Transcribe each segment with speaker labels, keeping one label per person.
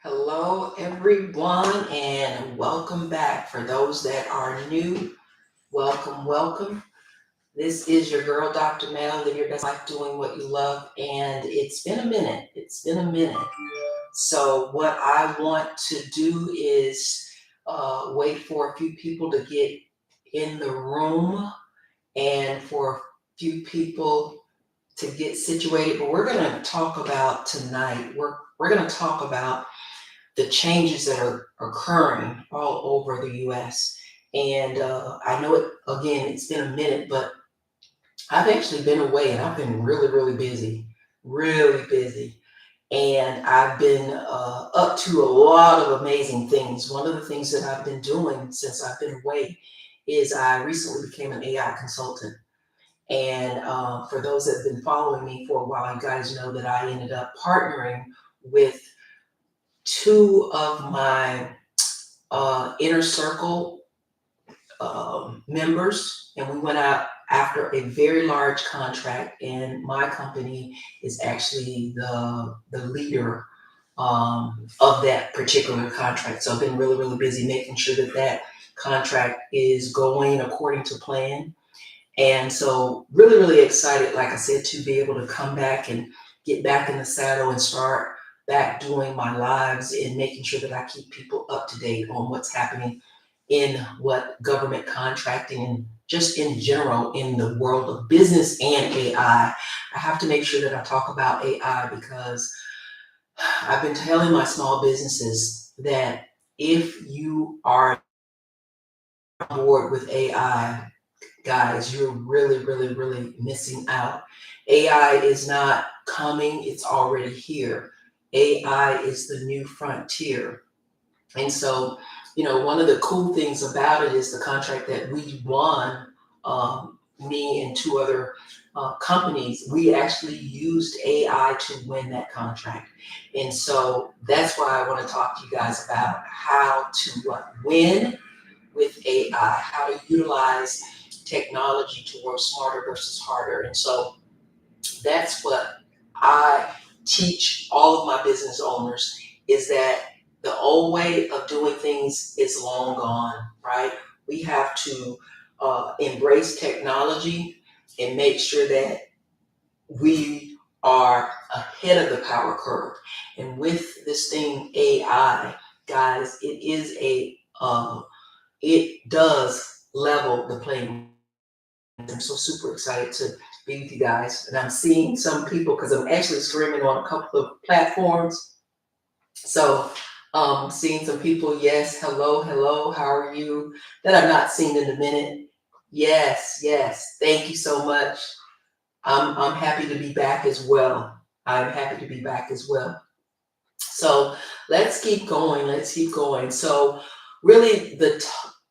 Speaker 1: Hello, everyone, and welcome back. For those that are new, welcome, welcome. This is your girl, Dr. Mel. Live your best life doing what you love. And it's been a minute. It's been a minute. So, what I want to do is wait for a few people to get in the room and for a few people to get situated. But we're going to talk about tonight, we're going to talk about the changes that are occurring all over the US. And I know it, again, it's been a minute, but I've actually been away and I've been really, really busy, really busy. And I've been up to a lot of amazing things. One of the things that I've been doing since I've been away is I recently became an AI consultant. And for those that have been following me for a while, you guys know that I ended up partnering with two of my inner circle members, and we went out after a very large contract. And my company is actually the leader of that particular contract. So I've been really, really busy making sure that that contract is going according to plan. And so, really, really excited, like I said, to be able to come back and get back in the saddle and start back doing my lives and making sure that I keep people up to date on what's happening in what government contracting and just in general in the world of business and AI. I have to make sure that I talk about AI because I've been telling my small businesses that if you are on board with AI, guys, you're really, really, really missing out. AI is not coming, it's already here. AI is the new frontier. And so, one of the cool things about it is the contract that we won, me and two other companies, we actually used AI to win that contract. And so that's why I want to talk to you guys about how to win with AI, how to utilize technology to work smarter versus harder. And so that's what I teach all of my business owners is that the old way of doing things is long gone, right? We have to embrace technology and make sure that we are ahead of the power curve. And with this thing AI, guys, it does level the playing. I'm so super excited to be with you guys. And I'm seeing some people because I'm actually streaming on a couple of platforms. So seeing some people, yes, hello, hello, how are you? That I've not seen in a minute. Yes, yes. Thank you so much. I'm happy to be back as well. I'm happy to be back as well. So let's keep going. Let's keep going. So really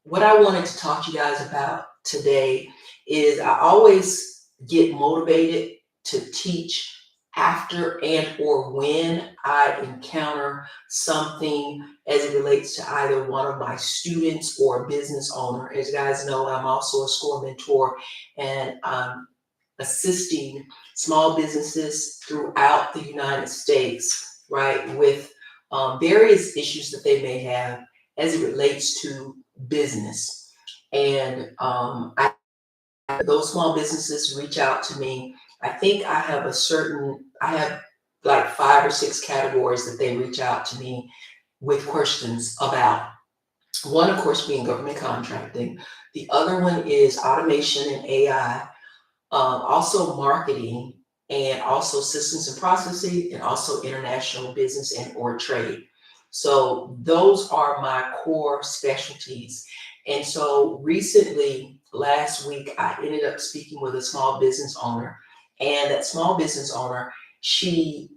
Speaker 1: what I wanted to talk to you guys about today is I always get motivated to teach after and or when I encounter something as it relates to either one of my students or a business owner. As you guys know, I'm also a SCORE mentor and I'm assisting small businesses throughout the United States, right, with various issues that they may have as it relates to business. And those small businesses reach out to me. I think I have like 5 or 6 categories that they reach out to me with questions about. One, of course, being government contracting. The other one is automation and AI, also marketing, and also systems and processing, and also international business and or trade. So those are my core specialties. And so recently, last week, I ended up speaking with a small business owner, and that small business owner, she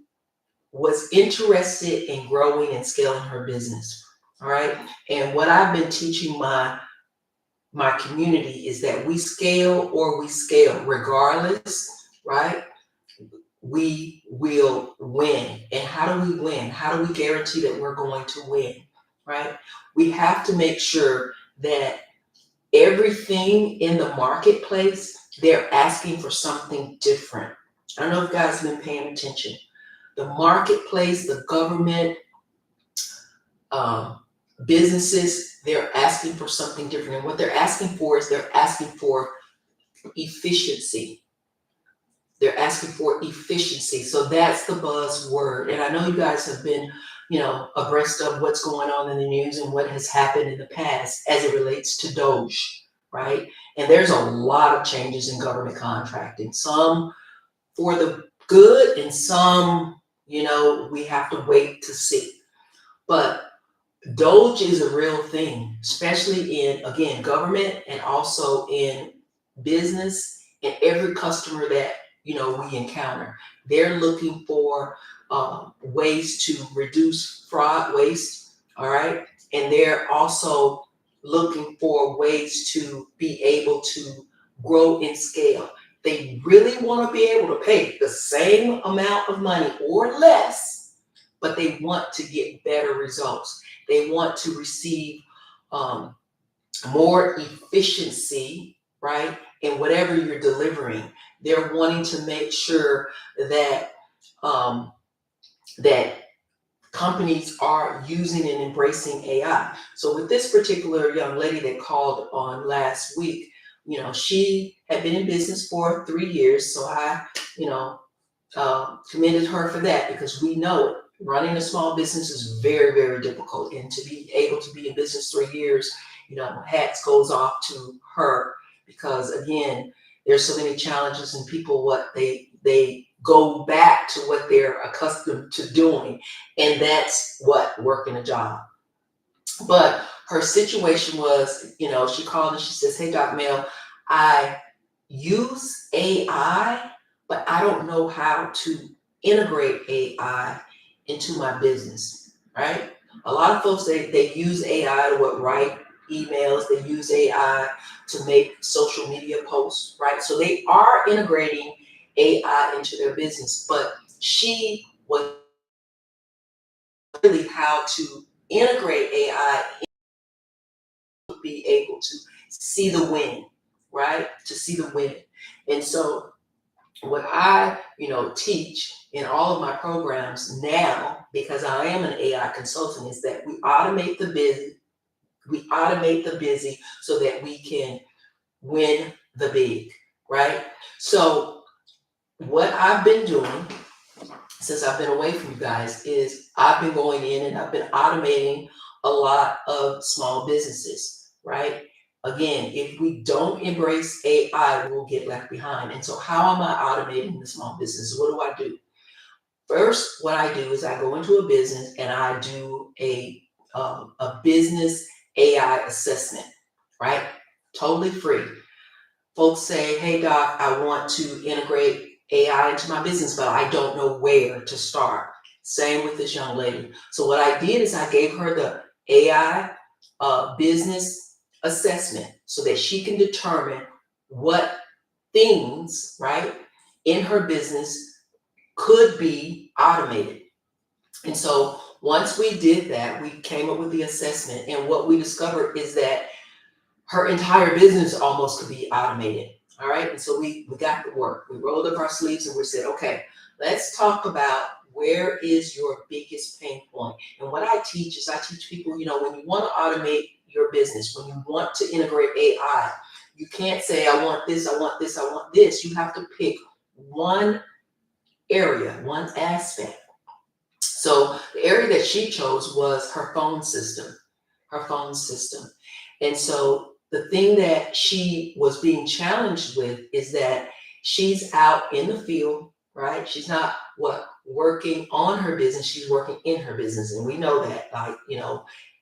Speaker 1: was interested in growing and scaling her business. All right. And what I've been teaching my community is that we scale or we scale regardless, right? We will win. And how do we win? How do we guarantee that we're going to win, right? We have to make sure that everything in the marketplace, they're asking for something different. I don't know if you guys have been paying attention. The marketplace, the government, um, businesses, they're asking for something different. And what they're asking for is they're asking for efficiency. They're asking for efficiency. So that's the buzzword. And I know you guys have been, abreast of what's going on in the news and what has happened in the past as it relates to Doge, right? And there's a lot of changes in government contracting, some for the good and some, we have to wait to see. But Doge is a real thing, especially in, again, government and also in business and every customer that, we encounter. They're looking for ways to reduce fraud, waste, all right? And they're also looking for ways to be able to grow in scale. They really want to be able to pay the same amount of money or less, but they want to get better results. They want to receive um, more efficiency, right? In whatever you're delivering. They're wanting to make sure that um, that companies are using and embracing AI. So with this particular young lady that called on last week, she had been in business for 3 years. So I, commended her for that, because we know running a small business is very, very difficult. And to be able to be in business 3 years, hats goes off to her, because again, there's so many challenges and people, what they go back to what they're accustomed to doing. And that's what, working a job. But her situation was, she called and she says, "Hey, Doc Mel, I use AI, but I don't know how to integrate AI into my business," right? A lot of folks, they use AI to write emails, they use AI to make social media posts, right? So they are integrating AI into their business, but she was really how to integrate AI, be able to see the win, right? To see the win. And so what I, teach in all of my programs now, because I am an AI consultant, is that we automate the busy, so that we can win the big, right? So what I've been doing since I've been away from you guys is I've been going in and I've been automating a lot of small businesses, right? Again, if we don't embrace AI, we'll get left behind. And so how am I automating the small business? What do I do? First, what I do is I go into a business and I do a business AI assessment, right? Totally free. Folks say, "Hey, Doc, I want to integrate AI into my business, but I don't know where to start." Same with this young lady. So what I did is I gave her the AI business assessment so that she can determine what things, right, in her business could be automated. And so once we did that, we came up with the assessment, and what we discovered is that her entire business almost could be automated. All right. And so we got to work. We rolled up our sleeves and we said, okay, let's talk about where is your biggest pain point. And what I teach is I teach people, when you want to automate your business, when you want to integrate AI, you can't say, "I want this, I want this, I want this." You have to pick one area, one aspect. So the area that she chose was her phone system, her phone system. And so the thing that she was being challenged with is that she's out in the field, right? She's not working on her business, she's working in her business. And we know that,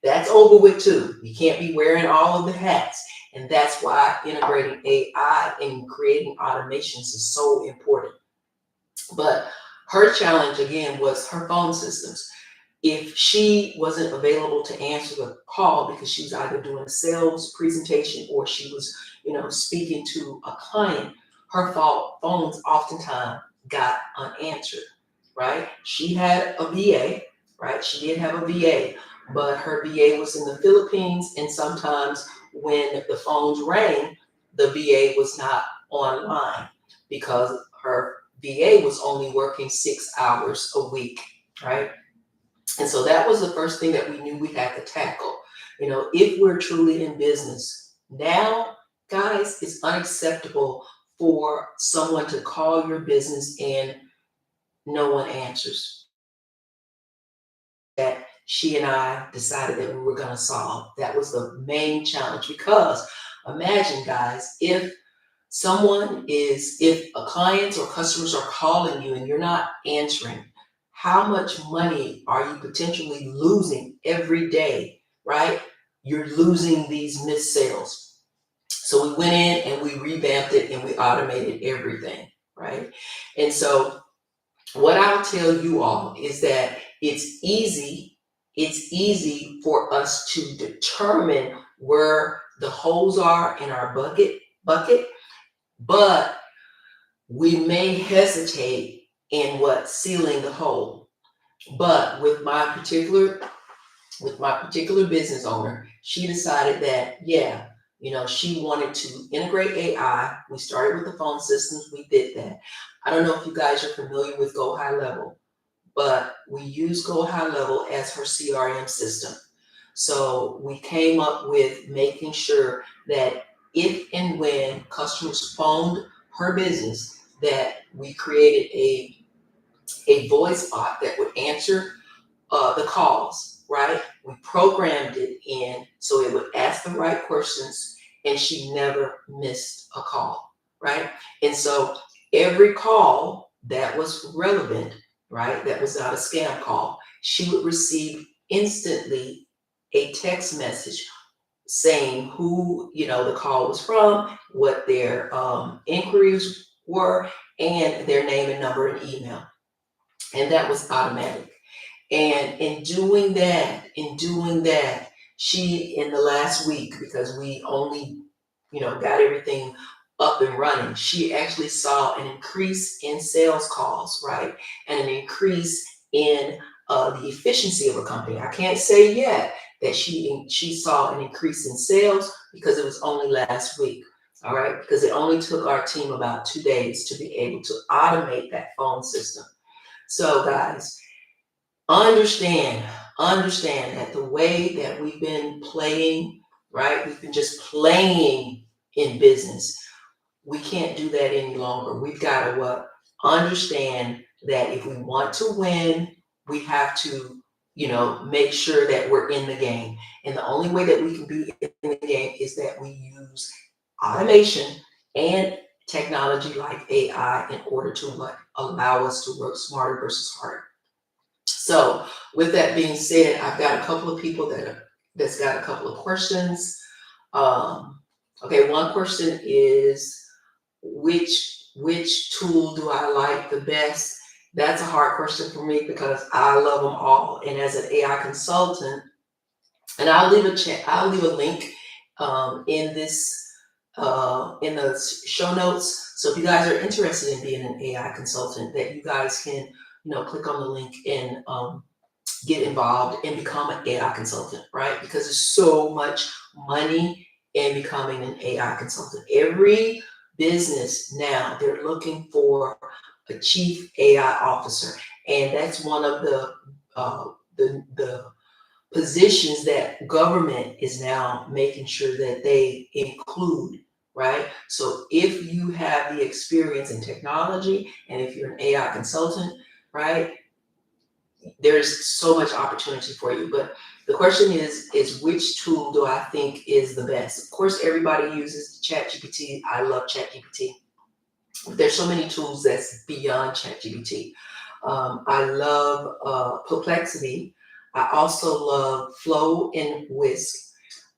Speaker 1: that's over with too. You can't be wearing all of the hats. And that's why integrating AI and creating automations is so important. But her challenge again was her phone systems. If she wasn't available to answer the call because she was either doing a sales presentation or she was, speaking to a client, her phones oftentimes got unanswered, right? She had a VA, right? She did have a VA, but her VA was in the Philippines, and sometimes when the phones rang, the VA was not online because her VA was only working 6 hours a week, right? And so that was the first thing that we knew we had to tackle. If we're truly in business now, guys, it's unacceptable for someone to call your business and no one answers. That she and I decided that we were going to solve. That was the main challenge, because imagine, guys, if a client or customers are calling you and you're not answering, how much money are you potentially losing every day, right? You're losing these missed sales. So we went in and we revamped it and we automated everything, right? And so what I'll tell you all is that it's easy for us to determine where the holes are in our bucket, but we may hesitate in sealing the hole. But with my particular business owner, she decided that, yeah, she wanted to integrate AI. We started with the phone systems. We did that. I don't know if you guys are familiar with Go High Level, but we use Go High Level as her CRM system. So we came up with making sure that if and when customers phoned her business, that we created a voice bot that would answer the calls, right? We programmed it in so it would ask the right questions, and she never missed a call, right? And so every call that was relevant, right, that was not a scam call, she would receive instantly a text message saying who the call was from, what their inquiries were, and their name and number and email, and that was automatic. And in doing that, she, in the last week, because we only, got everything up and running, she actually saw an increase in sales calls, right? And an increase in the efficiency of a company. I can't say yet that she saw an increase in sales because it was only last week, all right? Because it only took our team about 2 days to be able to automate that phone system. So, guys, understand that the way that we've been playing, right? We've been just playing in business. We can't do that any longer. We've got to understand that if we want to win, we have to, make sure that we're in the game. And the only way that we can be in the game is that we use automation and technology like AI in order to allow us to work smarter versus harder. So with that being said, I've got a couple of people that's got a couple of questions. Okay, one question is which tool do I like the best? That's a hard question for me because I love them all. And as an AI consultant, and I'll leave a link in the show notes. So if you guys are interested in being an AI consultant, that you guys can click on the link and get involved and become an AI consultant, right? Because there's so much money in becoming an AI consultant. Every business now, they're looking for a chief AI officer, and that's one of the positions that government is now making sure that they include, right? So if you have the experience in technology and if you're an AI consultant, right, there's so much opportunity for you. But the question is which tool do I think is the best? Of course, everybody uses ChatGPT. I love ChatGPT. There's so many tools that's beyond ChatGPT. I love Perplexity. I also love Flow and Whisk.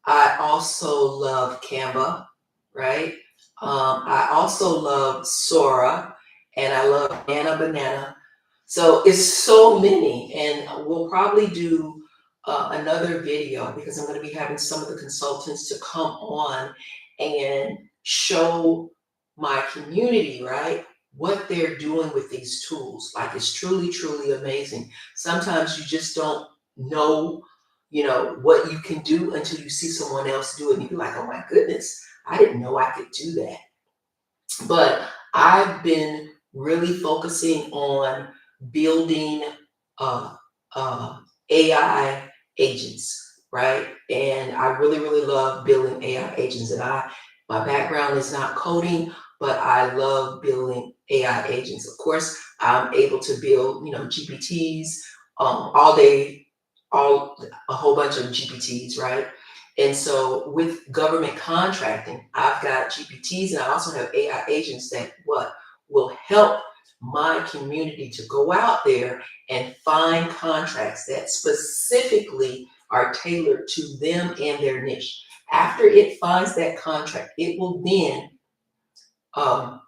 Speaker 1: I also love Canva, right? I also love Sora, and I love Banana. So it's so many, and we'll probably do another video because I'm going to be having some of the consultants to come on and show my community, right, what they're doing with these tools. Like, it's truly, truly amazing. Sometimes you just don't know, what you can do until you see someone else do it, and you're like, oh my goodness, I didn't know I could do that. But I've been really focusing on building AI agents, right? And I really, really love building AI agents. And my background is not coding, but I love building AI agents. Of course, I'm able to build, GPTs all day, all a whole bunch of GPTs, right? And so with government contracting, I've got GPTs and I also have AI agents that what will help my community to go out there and find contracts that specifically are tailored to them and their niche. After it finds that contract, it will then um,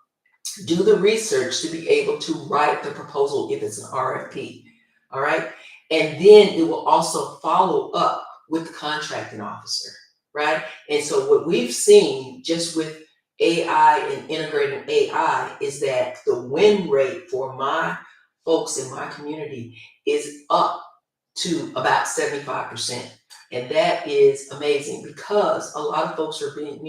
Speaker 1: do the research to be able to write the proposal if it's an RFP. All right. And then it will also follow up with the contracting officer. Right. And so what we've seen just with AI and integrating AI is that the win rate for my folks in my community is up to about 75%. And that is amazing because a lot of folks are being,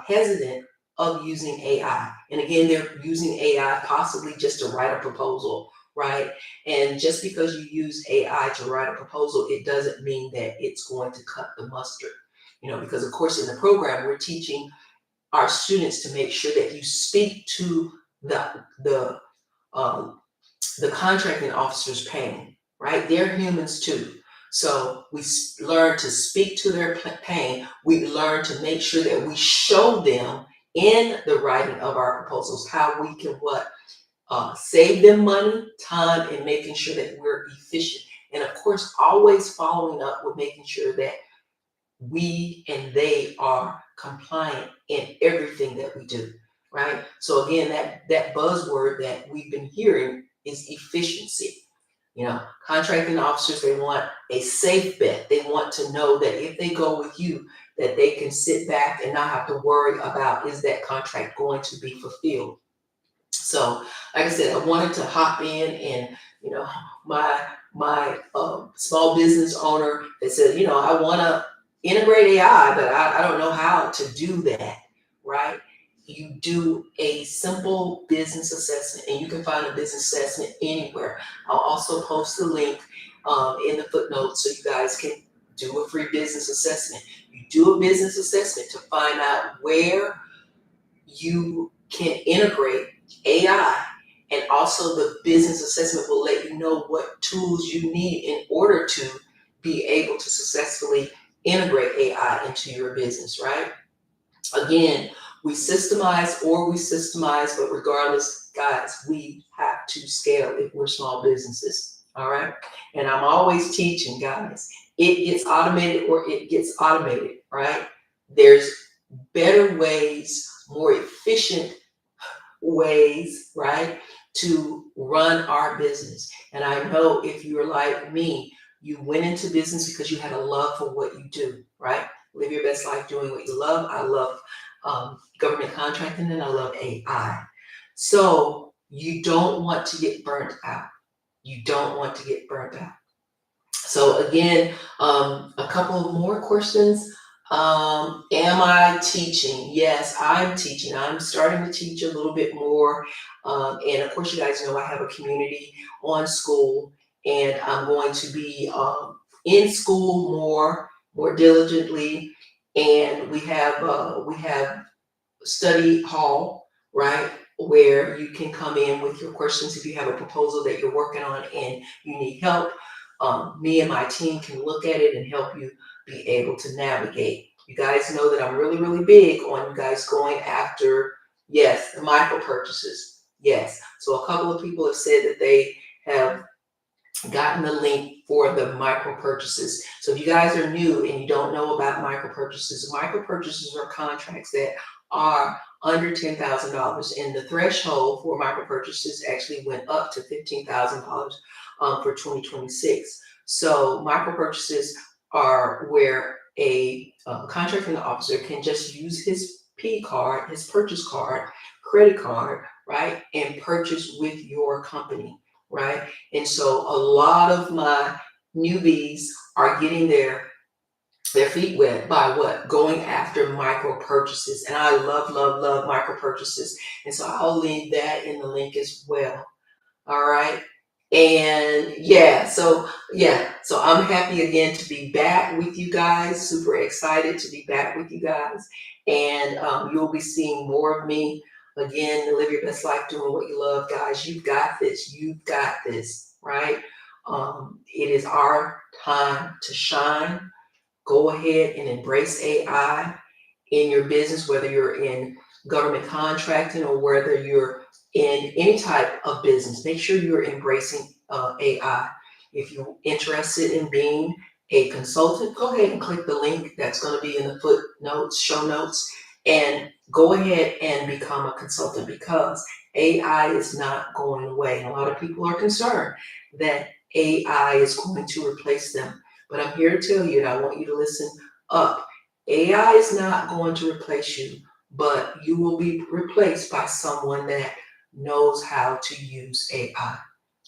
Speaker 1: hesitant of using AI. And again, they're using AI possibly just to write a proposal, right? And just because you use AI to write a proposal, it doesn't mean that it's going to cut the mustard. Because of course in the program we're teaching our students to make sure that you speak to the um, the contracting officer's pain, right? They're humans too. So we learn to speak to their pain. We learn to make sure that we show them in the writing of our proposals how we can save them money, time, and making sure that we're efficient. And of course, always following up with making sure that we and they are compliant in everything that we do, right? So again, that buzzword that we've been hearing is efficiency. Contracting officers, they want a safe bet. They want to know that if they go with you, that they can sit back and not have to worry about is that contract going to be fulfilled. So, like I said, I wanted to hop in and, my small business owner that said, I want to integrate AI, but I don't know how to do that, right? You do a simple business assessment, and you can find a business assessment anywhere. I'll also post the link in the footnotes so you guys can do a free business assessment. You do a business assessment to find out where you can integrate AI, and also the business assessment will let you know what tools you need in order to be able to successfully integrate AI into your business, right? Again, we systemize, but regardless, guys, we have to scale if we're small businesses, all right? And I'm always teaching, guys, it gets automated or it gets automated, right? There's better ways, more efficient ways, right, to run our business. And I know if you're like me, you went into business because you had a love for what you do, right? Live your best life doing what you love. I love government contracting and I love AI. So you don't want to get burnt out. You don't want to get burnt out. So again, a couple of more questions. Am I teaching? Yes, I'm teaching. I'm starting to teach a little bit more. And of course, you guys know I have a community on school, and I'm going to be in school more diligently. And we have study hall, right, where you can come in with your questions if you have a proposal that you're working on and you need help. Me and my team can look at it and help you be able to navigate. You guys know that I'm really, really big on you guys going after, yes, the micro purchases. Yes. So a couple of people have said that they have gotten the link for the micro purchases. So if you guys are new and you don't know about micro purchases are contracts that are under $10,000, and the threshold for micro purchases actually went up to $15,000 for 2026. So micro purchases are where a contracting officer can just use his P card, his purchase card, credit card, right, and purchase with your company, right? And so a lot of my newbies are getting their feet wet by what? Going after micro purchases. And I love micro purchases. And so I'll leave that in the link as well. All right. And so I'm happy again to be back with you guys. Super excited to be back with you guys. And you'll be seeing more of me again. Live your best life doing what you love, guys. You've got this. You've got this, right? It is our time to shine. Go ahead and embrace AI in your business, whether you're in government contracting or whether you're in any type of business. Make sure you're embracing AI. If you're interested in being a consultant, go ahead and click the link that's going to be in the footnotes, show notes, and go ahead and become a consultant because AI is not going away. And a lot of people are concerned that AI is going to replace them. But I'm here to tell you, and I want you to listen up. AI is not going to replace you, but you will be replaced by someone that knows how to use AI.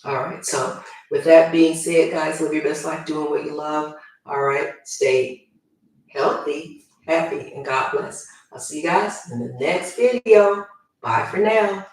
Speaker 1: All right. So, with that being said, guys, live your best life doing what you love. All right. Stay healthy, happy, and God bless. I'll see you guys in the next video. Bye for now.